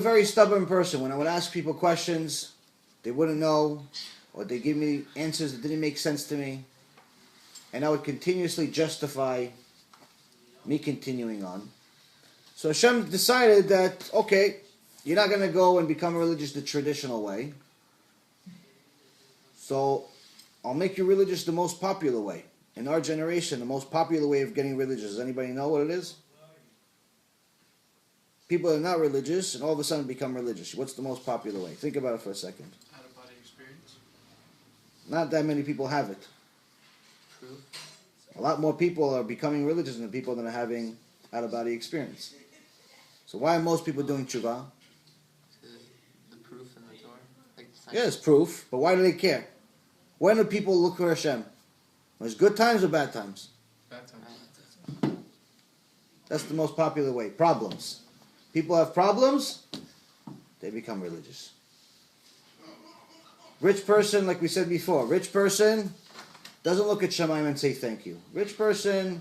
very stubborn person. When I would ask people questions, they wouldn't know, or they give me answers that didn't make sense to me, and I would continuously justify me continuing on. So Hashem decided that, okay, you're not going to go and become religious the traditional way, so I'll make you religious the most popular way. In our generation, the most popular way of getting religious, does anybody know what it is? People are not religious and all of a sudden become religious. What's the most popular way? Think about it for a second. Out-of-body experience. Not that many people have it. True. A lot more people are becoming religious than people that are having out-of-body experience. So why are most people doing tshuva? The proof in the Torah. Like Yeah, it's proof, but why do they care? When do people look for Hashem? When there's good times or bad times? Bad times. That's the most popular way. Problems. People have problems, they become religious. Rich person, like we said before, rich person doesn't look at Shemaim and say thank you. Rich person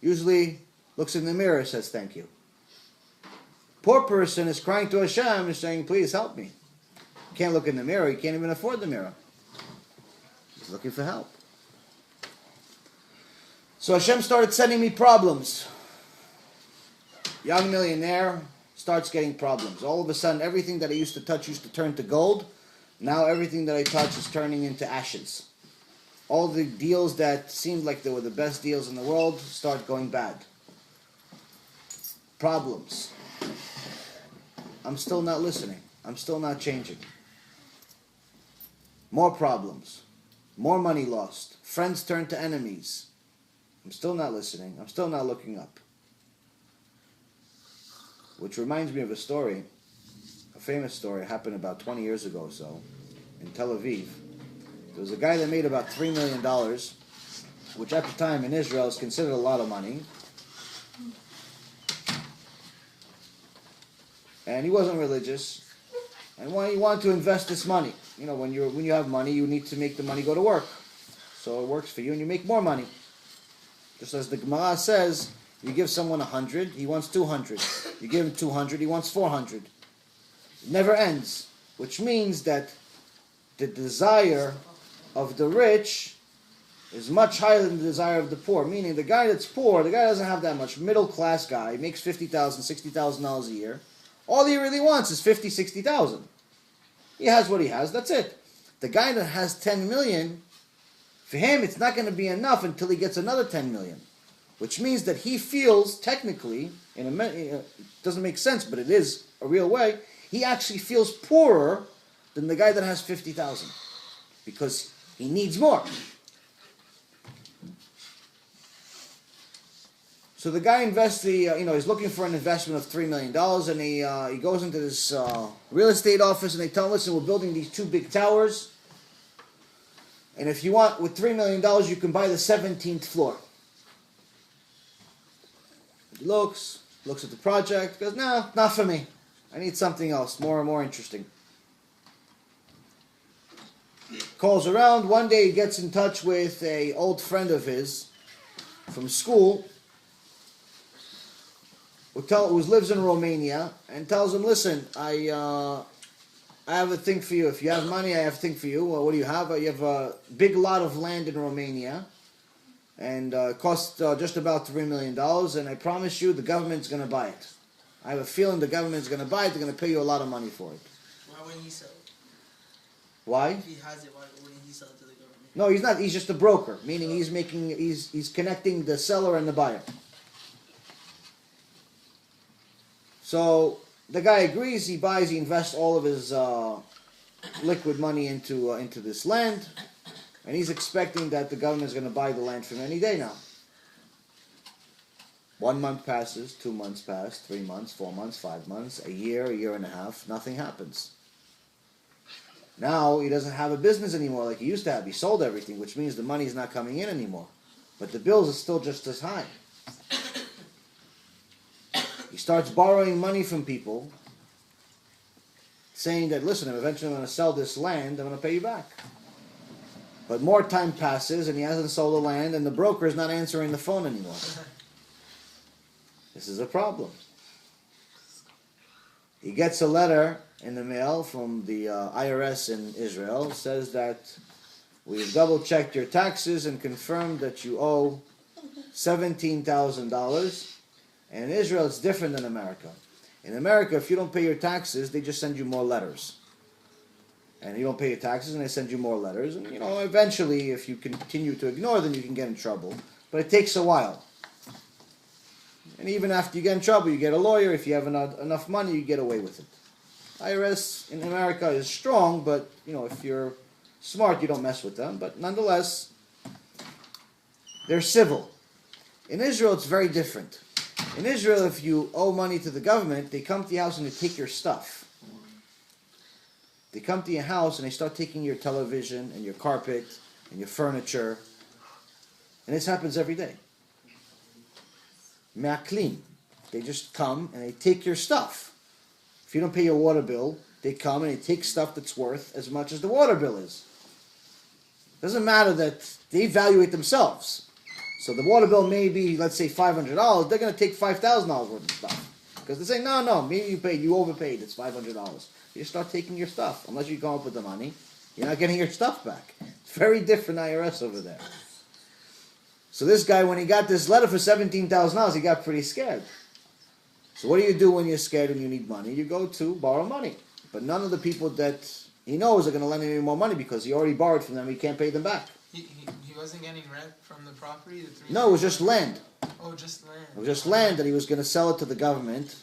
usually looks in the mirror and says thank you. Poor person is crying to Hashem and saying, please help me. Can't look in the mirror, he can't even afford the mirror. He's looking for help. So Hashem started sending me problems. Young millionaire starts getting problems. All of a sudden, everything that I used to touch used to turn to gold. Now everything that I touch is turning into ashes. All the deals that seemed like they were the best deals in the world start going bad. Problems. I'm still not listening. I'm still not changing. More problems. More money lost. Friends turn to enemies. I'm still not listening. I'm still not looking up. Which reminds me of a story, a famous story, happened about 20 years ago or so, in Tel Aviv. There was a guy that made about $3 million, which at the time in Israel is considered a lot of money. And he wasn't religious, and he wanted to invest this money. You know, when you have money, you need to make the money go to work. So it works for you, and you make more money. Just as the Gemara says, you give someone 100, he wants 200. You give him 200, he wants 400. It never ends, which means that the desire of the rich is much higher than the desire of the poor. Meaning the guy that's poor, the guy doesn't have that much. Middle class guy, makes $50,000, $60,000 a year. All he really wants is $50,000, $60,000. He has what he has, that's it. The guy that has 10 million, for him it's not going to be enough until he gets another 10 million. Which means that he feels, technically, it doesn't make sense, but it is a real way, he actually feels poorer than the guy that has 50,000. Because he needs more. So the guy invests he's looking for an investment of $3 million, and he goes into this real estate office, and they tell him, listen, we're building these 2 big towers, and if you want, with $3 million, you can buy the 17th floor. He looks at the project, goes, no, not for me. I need something else, more and more interesting. Calls around. One day he gets in touch with an old friend of his from school who lives in Romania, and tells him, listen, I have a thing for you. If you have money, I have a thing for you. Well, what do you have? You have a big lot of land in Romania. And it costs just about $3 million, and I promise you the government's going to buy it. I have a feeling the government's going to buy it. They're going to pay you a lot of money for it. Why wouldn't he sell it? Why? If he has it, why wouldn't he sell it to the government? No, he's not. He's just a broker, meaning he's connecting the seller and the buyer. So the guy agrees. He invests all of his liquid money into this land. And he's expecting that the government is going to buy the land from him any day now. 1 month passes, 2 months pass, 3 months, 4 months, 5 months, a year and a half, nothing happens. Now he doesn't have a business anymore like he used to have. He sold everything, which means the money's not coming in anymore. But the bills are still just as high. He starts borrowing money from people, saying that, listen, eventually I'm going to sell this land, I'm going to pay you back. But more time passes, and he hasn't sold the land, and the broker is not answering the phone anymore. This is a problem. He gets a letter in the mail from the IRS in Israel. It says that we've double-checked your taxes and confirmed that you owe $17,000. And in Israel, it's different than America. In America, if you don't pay your taxes, they just send you more letters. And you don't pay your taxes, and they send you more letters. And, eventually, if you continue to ignore them, you can get in trouble. But it takes a while. And even after you get in trouble, you get a lawyer. If you have enough money, you get away with it. IRS in America is strong, but, if you're smart, you don't mess with them. But nonetheless, they're civil. In Israel, it's very different. In Israel, if you owe money to the government, they come to your house and they take your stuff. They come to your house and they start taking your television and your carpet and your furniture. And this happens every day. Miraculous. They just come and they take your stuff. If you don't pay your water bill, they come and they take stuff that's worth as much as the water bill is. It doesn't matter that they evaluate themselves. So the water bill may be, let's say, $500. They're going to take $5,000 worth of stuff. Because they say, no, maybe you overpaid. It's $500. You just start taking your stuff. Unless you come up with the money, you're not getting your stuff back. It's very different IRS over there. So this guy, when he got this letter for $17,000, he got pretty scared. So what do you do when you're scared and you need money? You go to borrow money. But none of the people that he knows are going to lend him any more money because he already borrowed from them. He can't pay them back. He wasn't getting rent from the property? No, it was just land. Oh, just land. It was just land that he was going to sell it to the government.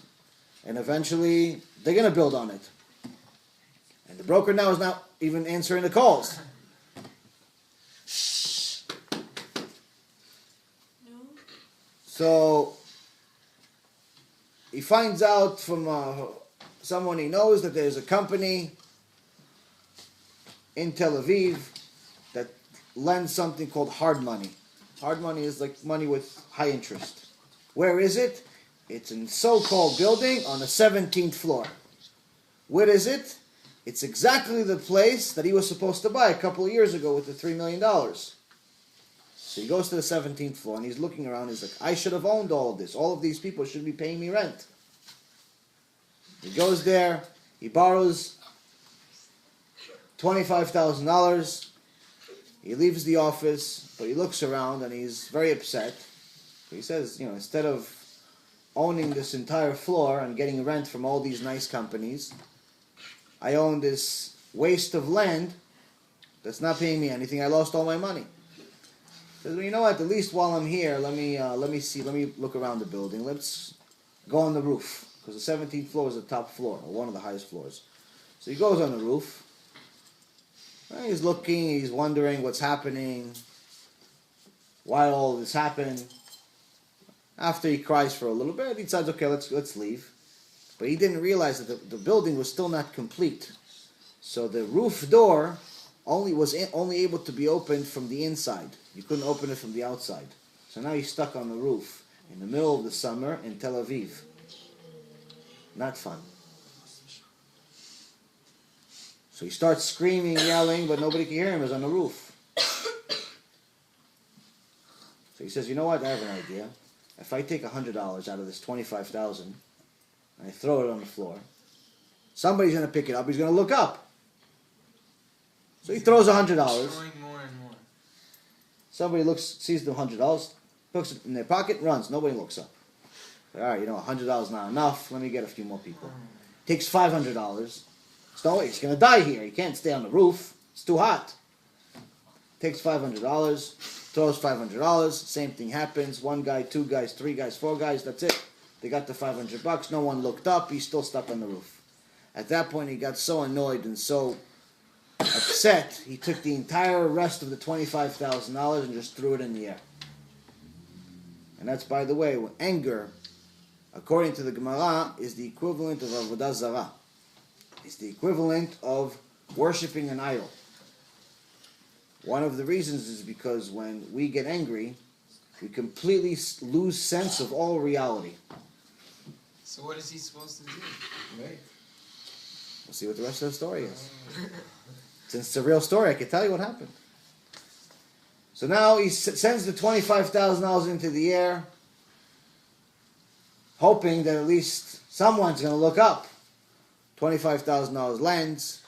And eventually, they're going to build on it. And the broker now is not even answering the calls. So he finds out from someone he knows that there's a company in Tel Aviv that lends something called hard money. Hard money is like money with high interest. Where is it? It's in so-called building on the 17th floor. Where is it? It's exactly the place that he was supposed to buy a couple of years ago with the $3 million. So he goes to the 17th floor and he's looking around. He's like, I should have owned all of this. All of these people should be paying me rent. He goes there. He borrows $25,000. He leaves the office, but he looks around and he's very upset. He says, instead of owning this entire floor and getting rent from all these nice companies, I own this waste of land that's not paying me anything. I lost all my money. He says, well, you know what? At least while I'm here, let me look around the building. Let's go on the roof, because the 17th floor is the top floor, or one of the highest floors. So he goes on the roof. And he's looking. He's wondering what's happening. Why all this happened. After he cries for a little bit, he decides, okay, let's leave. But he didn't realize that the building was still not complete. So the roof door was only able to be opened from the inside. You couldn't open it from the outside. So now he's stuck on the roof in the middle of the summer in Tel Aviv. Not fun. So he starts screaming, yelling, but nobody can hear him. He's on the roof. So he says, you know what? I have an idea. If I take $100 out of this $25,000 and I throw it on the floor, somebody's going to pick it up. He's going to look up. So he throws $100. Destroying more and more. Somebody sees the $100, puts it in their pocket, runs. Nobody looks up. All right, $100 not enough. Let me get a few more people. Takes $500. No way, he's going to die here. He can't stay on the roof. It's too hot. Takes $500, throws $500. Same thing happens. One guy, two guys, three guys, four guys. That's it. They got the $500. No one looked up. He's still stuck on the roof. At that point, he got so annoyed and so upset, he took the entire rest of the $25,000 and just threw it in the air. And that's, by the way, anger, according to the Gemara, is the equivalent of avodah zarah. It's the equivalent of worshiping an idol. One of the reasons is because when we get angry, we completely lose sense of all reality. So what is he supposed to do? Right. We'll see what the rest of the story is. Since it's a real story, I can tell you what happened. So now he sends the $25,000 into the air, hoping that at least someone's going to look up. $25,000 lands.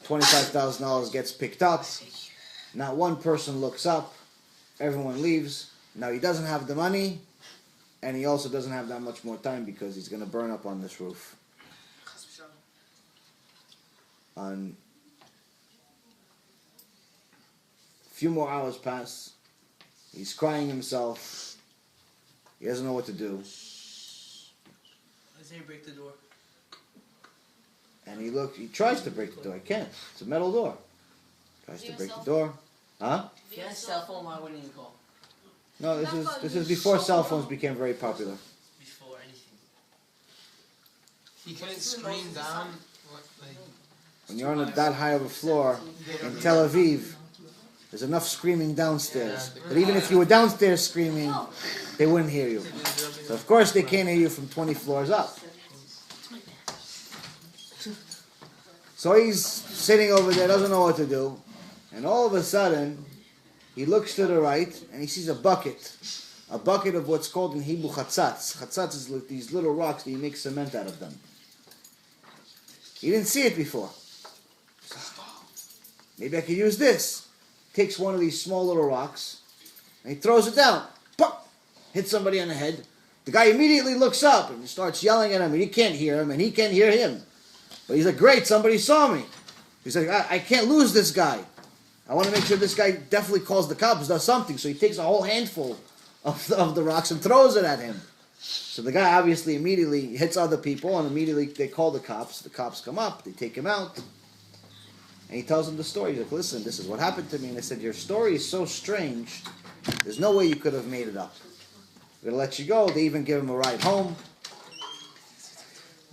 $25,000 gets picked up. Not one person looks up. Everyone leaves. Now he doesn't have the money, and he also doesn't have that much more time because he's going to burn up on this roof. On a few more hours pass. He's crying himself. He doesn't know what to do. I say break the door. And he tries to break the door. He can't. It's a metal door. Tries to break the door. Huh? If he has a cell phone, why wouldn't he call? No, this is before cell phones became very popular. Before anything. He couldn't scream down. When you're on that high of a floor in Tel Aviv, there's enough screaming downstairs. But even if you were downstairs screaming, they wouldn't hear you. So of course they can't hear you from 20 floors up. So he's sitting over there, doesn't know what to do. And all of a sudden, he looks to the right and he sees a bucket. A bucket of what's called in Hebrew chatzatz. Chatzatz is like these little rocks that you make cement out of them. He didn't see it before. Maybe I could use this. Takes one of these small little rocks and he throws it down. Pop! Hits somebody on the head. The guy immediately looks up and starts yelling at him, and he can't hear him and he can't hear him. But he's like, great, somebody saw me. He's like, I can't lose this guy. I want to make sure this guy definitely calls the cops, does something. So he takes a whole handful of the rocks and throws it at him. So the guy obviously immediately hits other people, and immediately they call the cops. The cops come up, they take him out. And he tells them the story. He's like, listen, this is what happened to me. And they said, your story is so strange. There's no way you could have made it up. We're going to let you go. They even give him a ride home.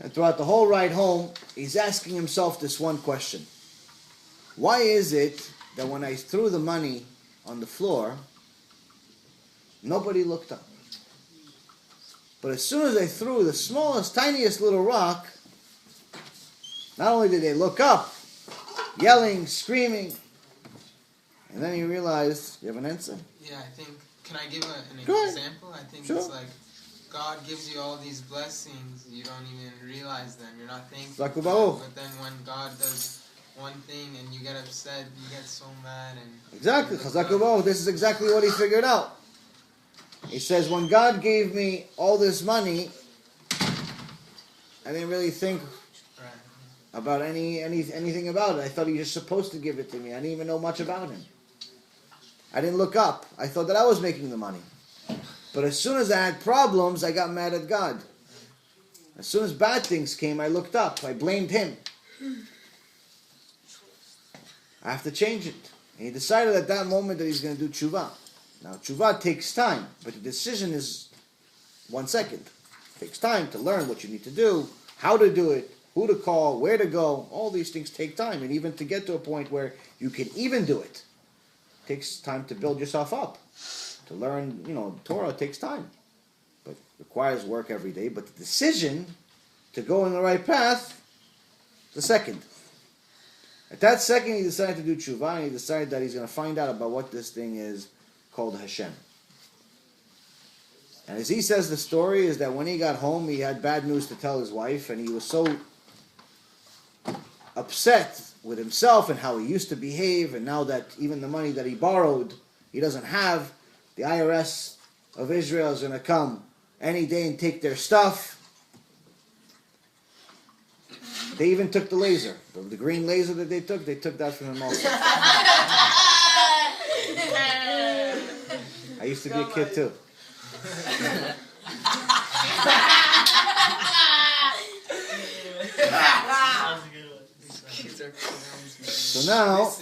And throughout the whole ride home, he's asking himself this one question. Why is it that when I threw the money on the floor, nobody looked up? But as soon as I threw the smallest, tiniest little rock, not only did they look up, yelling, screaming, and then he realized, you have an answer? Yeah, I think, can I give an Go ahead. example? I think Sure. it's like, God gives you all these blessings, you don't even realize them, you're not thankful. Zaku Baruch. But then when God does one thing and you get upset, you get so mad and... Exactly. Chazaku Baruch. This is exactly what he figured out. He says, when God gave me all this money, I didn't really think about anything about it. I thought he was supposed to give it to me. I didn't even know much about him. I didn't look up. I thought that I was making the money. But as soon as I had problems, I got mad at God. As soon as bad things came, I looked up. I blamed him. I have to change it. And he decided at that moment that he's going to do tshuva. Now, tshuva takes time, but the decision is 1 second. It takes time to learn what you need to do, how to do it, who to call, where to go. All these things take time, and even to get to a point where you can even do it, takes time to build yourself up. To learn, Torah takes time, but requires work every day. But the decision to go in the right path, the second. At that second, he decided to do tshuva, and he decided that he's going to find out about what this thing is called Hashem. And as he says, the story is that when he got home, he had bad news to tell his wife, and he was so upset with himself and how he used to behave, and now that even the money that he borrowed, he doesn't have. The IRS of Israel is going to come any day and take their stuff. They even took the laser. The green laser that they took that from him also. I used to be a kid too. So now,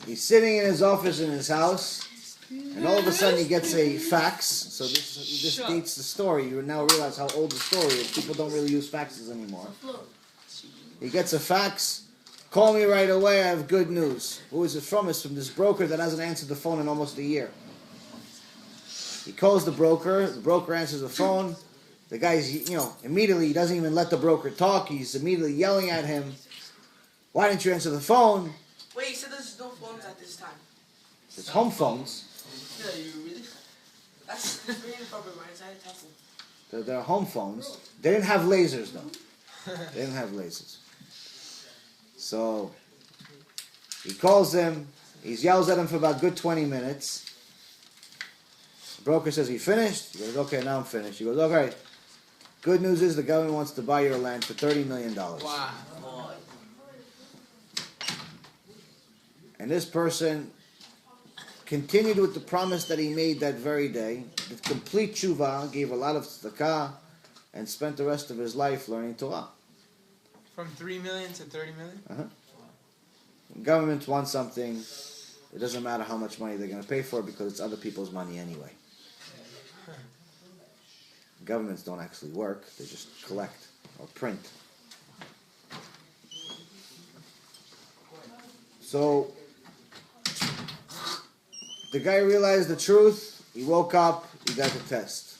he's sitting in his office in his house, and all of a sudden he gets a fax. So this dates the story. You now realize how old the story is. People don't really use faxes anymore. He gets a fax. Call me right away, I have good news. Who is it from? It's from this broker that hasn't answered the phone in almost a year. He calls the broker answers the phone. The guy's, immediately, he doesn't even let the broker talk. He's immediately yelling at him. Why didn't you answer the phone? Wait, you said there's no phones at this time. It's home phones. Yeah, you really? That's really inappropriate, right? Inside a Tesla. They're home phones. They didn't have lasers, though. They didn't have lasers. So he calls him. He yells at him for about good 20 minutes. The broker says, "You finished?" He goes, "Okay, now I'm finished." He goes, "Okay. Good news is the government wants to buy your land for $30 million." Wow. And this person continued with the promise that he made that very day. With complete tshuva, gave a lot of tzedakah, and spent the rest of his life learning Torah. From 3 million to 30 million? When governments want something, it doesn't matter how much money they're going to pay for it because it's other people's money anyway. Governments don't actually work, they just collect or print. So the guy realized the truth, he woke up, he got the test.